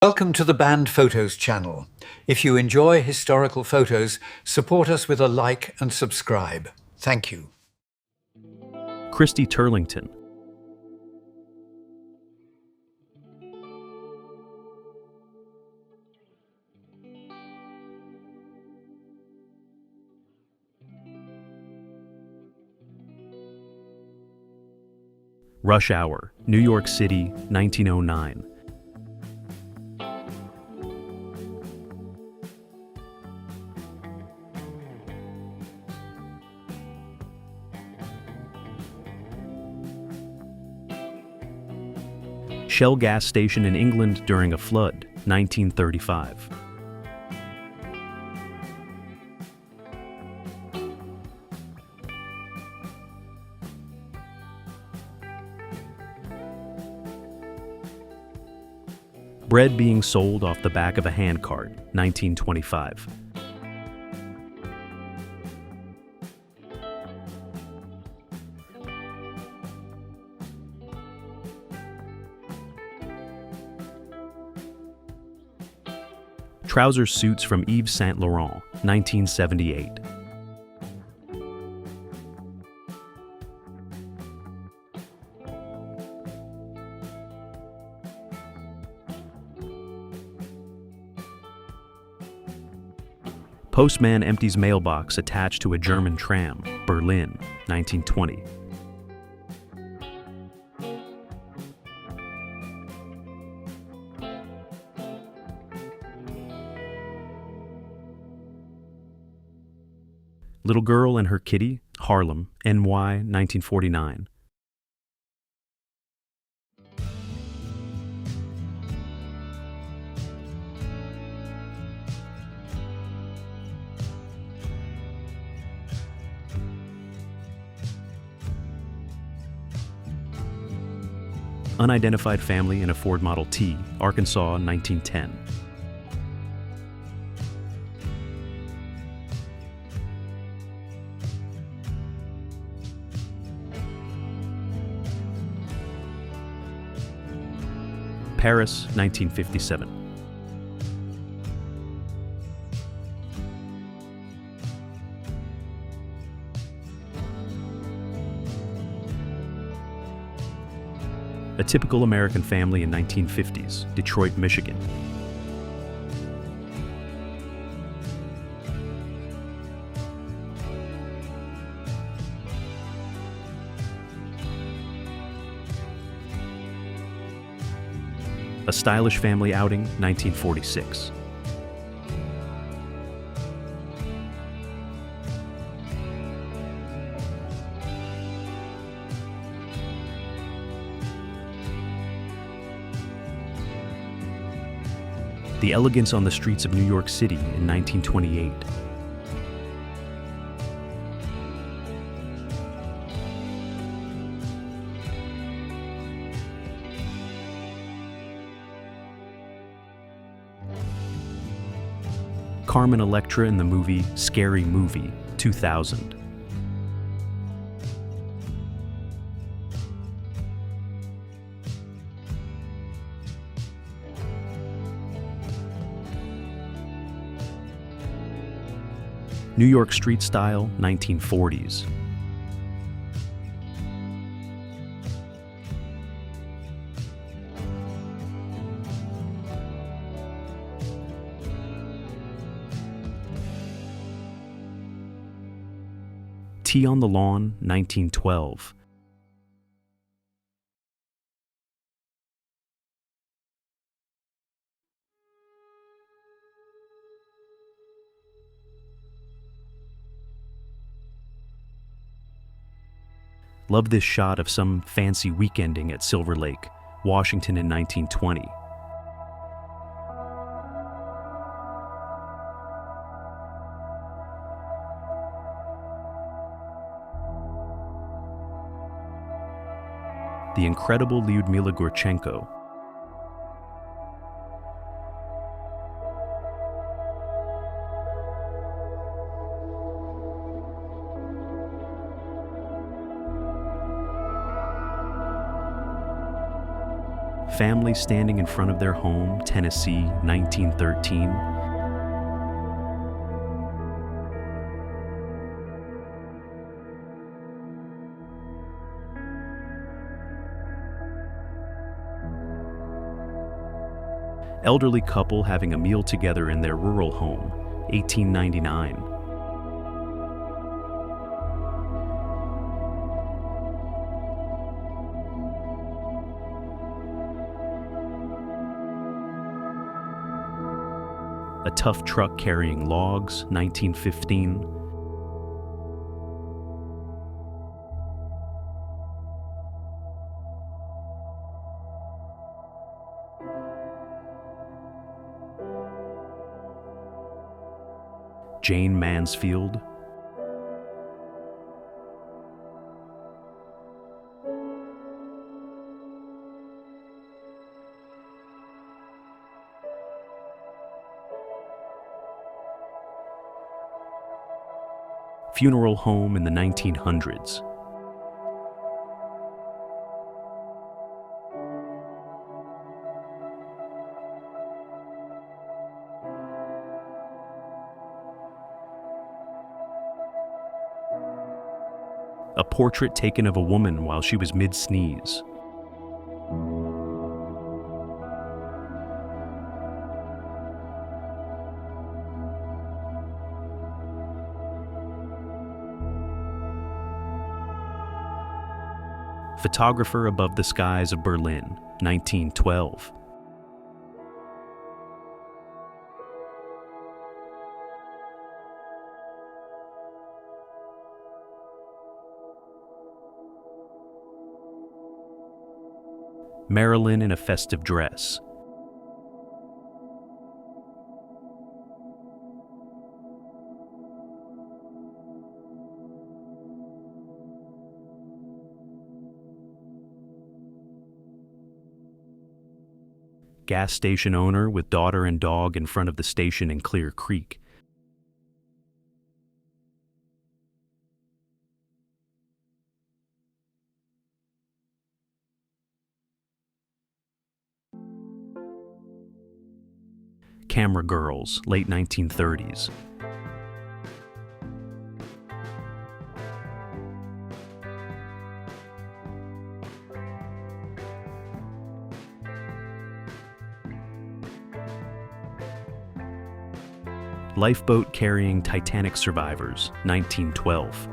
Welcome to the Banned Photos channel. If you enjoy historical photos, support us with a like and subscribe. Thank you. Christy Turlington. Rush Hour, New York City, 1909. Shell gas station in England during a flood, 1935. Bread being sold off the back of a handcart, 1925. Trouser suits from Yves Saint Laurent, 1978. Postman empties mailbox attached to a German tram, Berlin, 1920. Little Girl and Her Kitty, Harlem, NY, 1949. Unidentified family in a Ford Model T, Arkansas, 1910. Paris, 1957. A typical American family in 1950s, Detroit, Michigan. A stylish family outing, 1946. The elegance on the streets of New York City in 1928. Carmen Electra in the movie Scary Movie, 2000. New York street style, 1940s. Tea on the Lawn, 1912. Love this shot of some fancy weekending at Silver Lake, Washington in 1920. The incredible Lyudmila Gurchenko. family standing in front of their home, Tennessee, 1913. Elderly couple having a meal together in their rural home, 1899. A tough truck carrying logs, 1915. Jane Mansfield. Funeral home in the 1900s. A portrait taken of a woman while she was mid-sneeze. Photographer above the skies of Berlin, 1912. Marilyn in a festive dress. Gas station owner with daughter and dog in front of the station in Clear Creek. Camera girls, late 1930s. Lifeboat carrying Titanic survivors, 1912.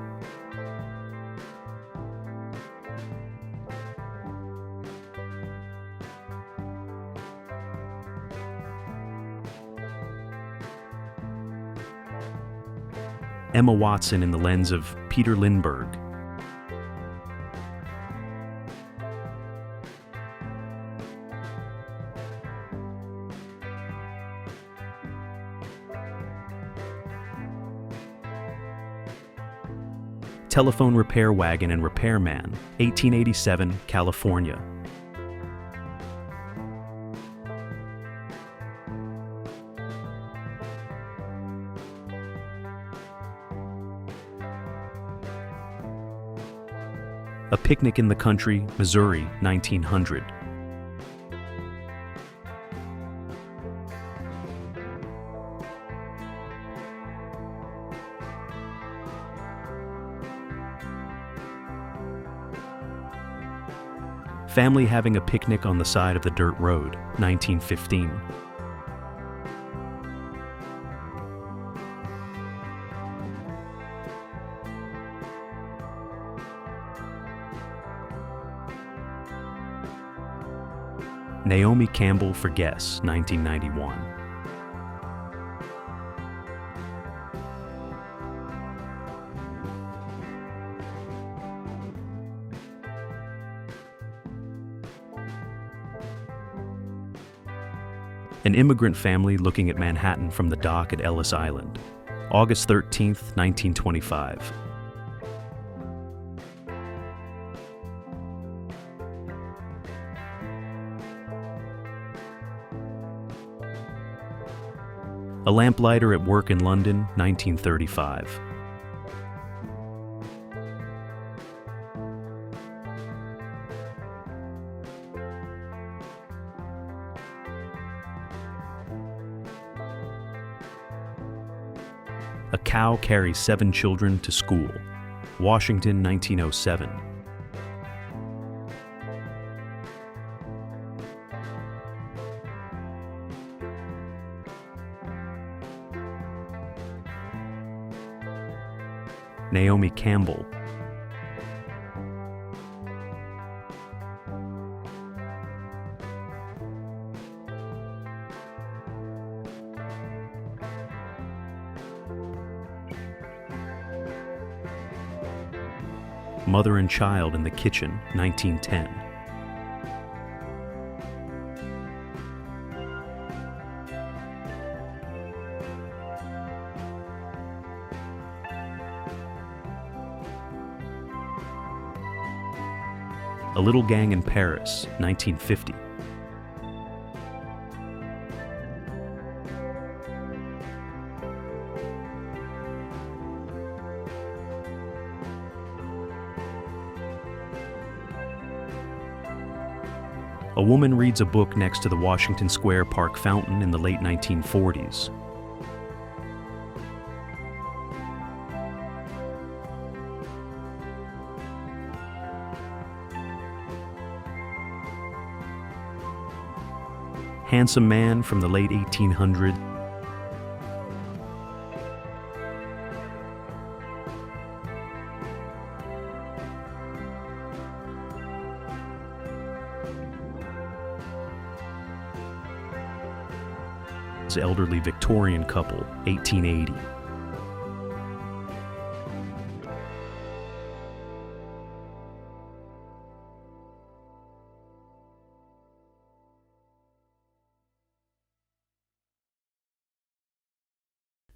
Emma Watson in the lens of Peter Lindbergh. Telephone repair wagon and repairman, 1887, California. A Picnic in the Country, Missouri, 1900. Family having a picnic on the side of the dirt road, 1915. Naomi Campbell for Guess, 1991. An immigrant family looking at Manhattan from the dock at Ellis Island, August 13, 1925. A lamplighter at work in London, 1935. A cow carries 7 children to school. Washington, 1907. Naomi Campbell. Mother and Child in the Kitchen, 1910. A Little Gang in Paris, 1950. A woman reads a book next to the Washington Square Park fountain in the late 1940s. Handsome man from the late 1800s. Elderly Victorian couple, 1880.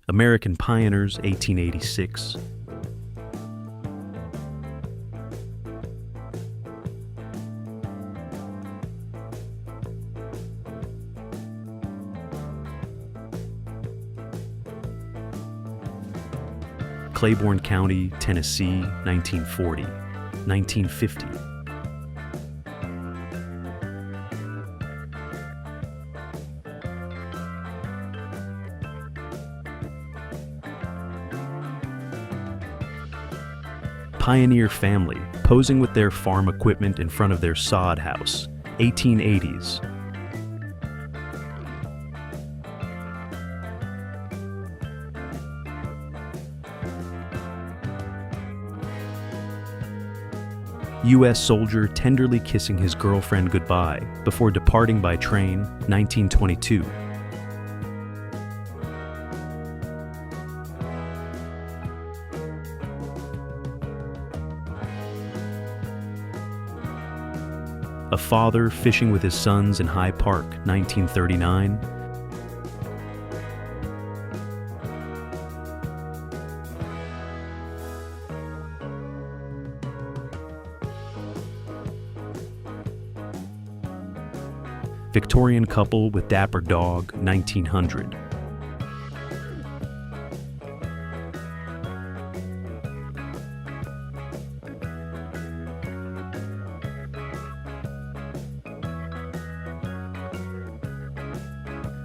American Pioneers, 1886. Claiborne County, Tennessee, 1940, 1950. Pioneer family posing with their farm equipment in front of their sod house, 1880s. U.S. soldier tenderly kissing his girlfriend goodbye before departing by train, 1922. A father fishing with his sons in High Park, 1939. Victorian couple with dapper dog, 1900.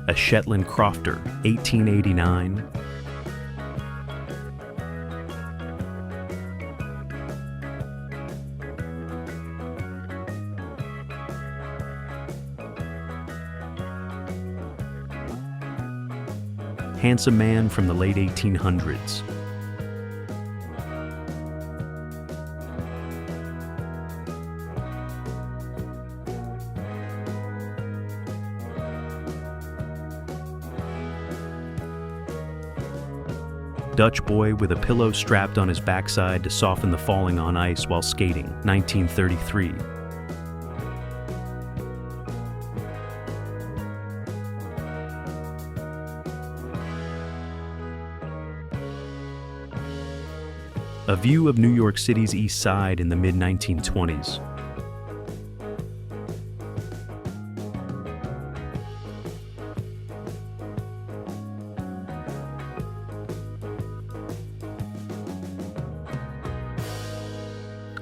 A Shetland crofter, 1889. Handsome man from the late 1800s. Dutch boy with a pillow strapped on his backside to soften the falling on ice while skating, 1933. A view of New York City's East Side in the mid-1920s.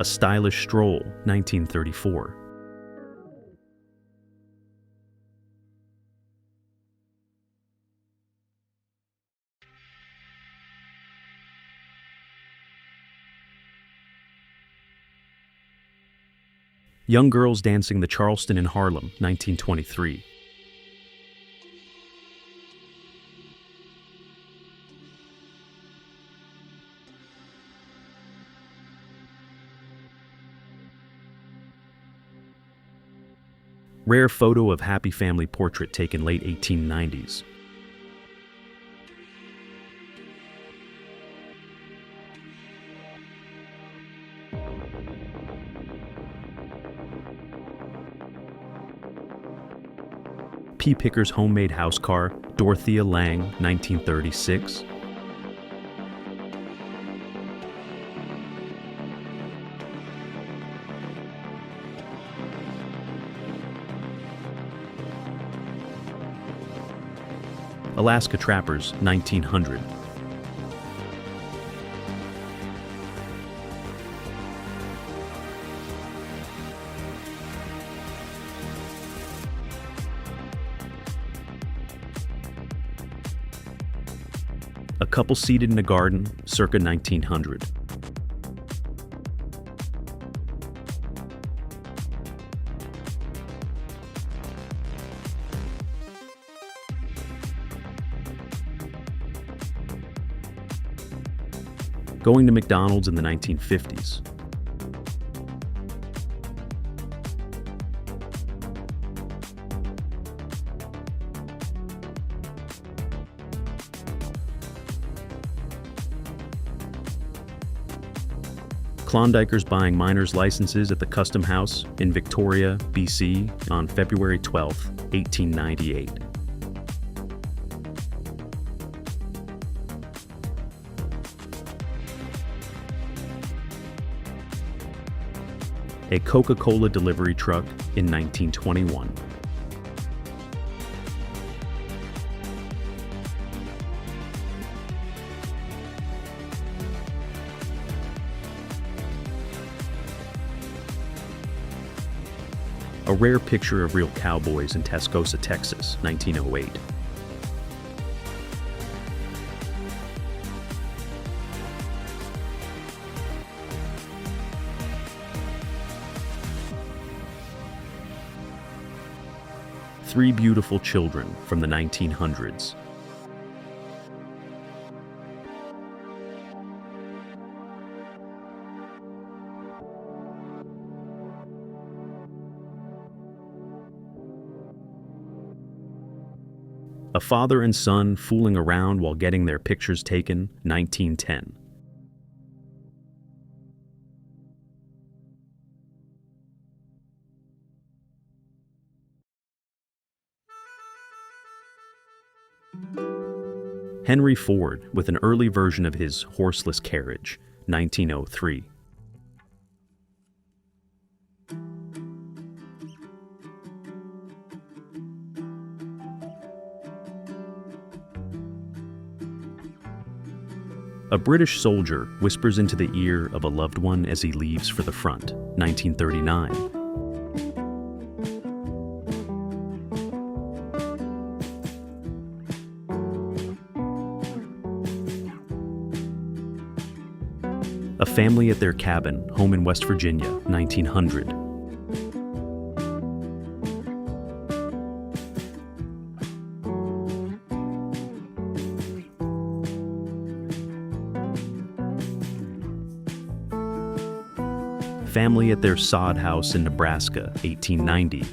A stylish stroll, 1934. Young girls dancing the Charleston in Harlem, 1923. Rare photo of happy family portrait taken late 1890s. P. Picker's homemade house car, Dorothea Lange, 1936. Alaska Trappers, 1900. A couple seated in a garden, circa 1900. Going to McDonald's in the 1950s. Klondikers buying miners' licenses at the Custom House in Victoria, BC on February 12, 1898. A Coca-Cola delivery truck in 1921. A rare picture of real cowboys in Tascosa, Texas, 1908. Three beautiful children from the 1900s. A father and son fooling around while getting their pictures taken, 1910. Henry Ford with an early version of his horseless carriage, 1903. A British soldier whispers into the ear of a loved one as he leaves for the front, 1939. A family at their cabin, home in West Virginia, 1900. Family at their sod house in Nebraska, 1890.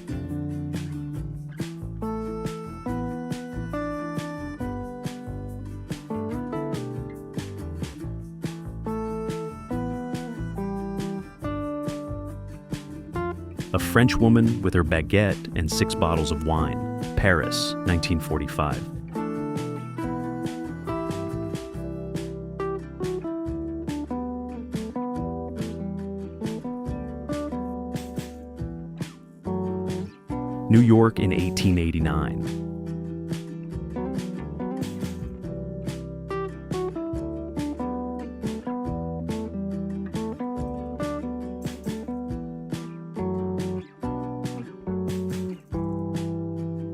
A French woman with her baguette and 6 bottles of wine, Paris, 1945. New York in 1889.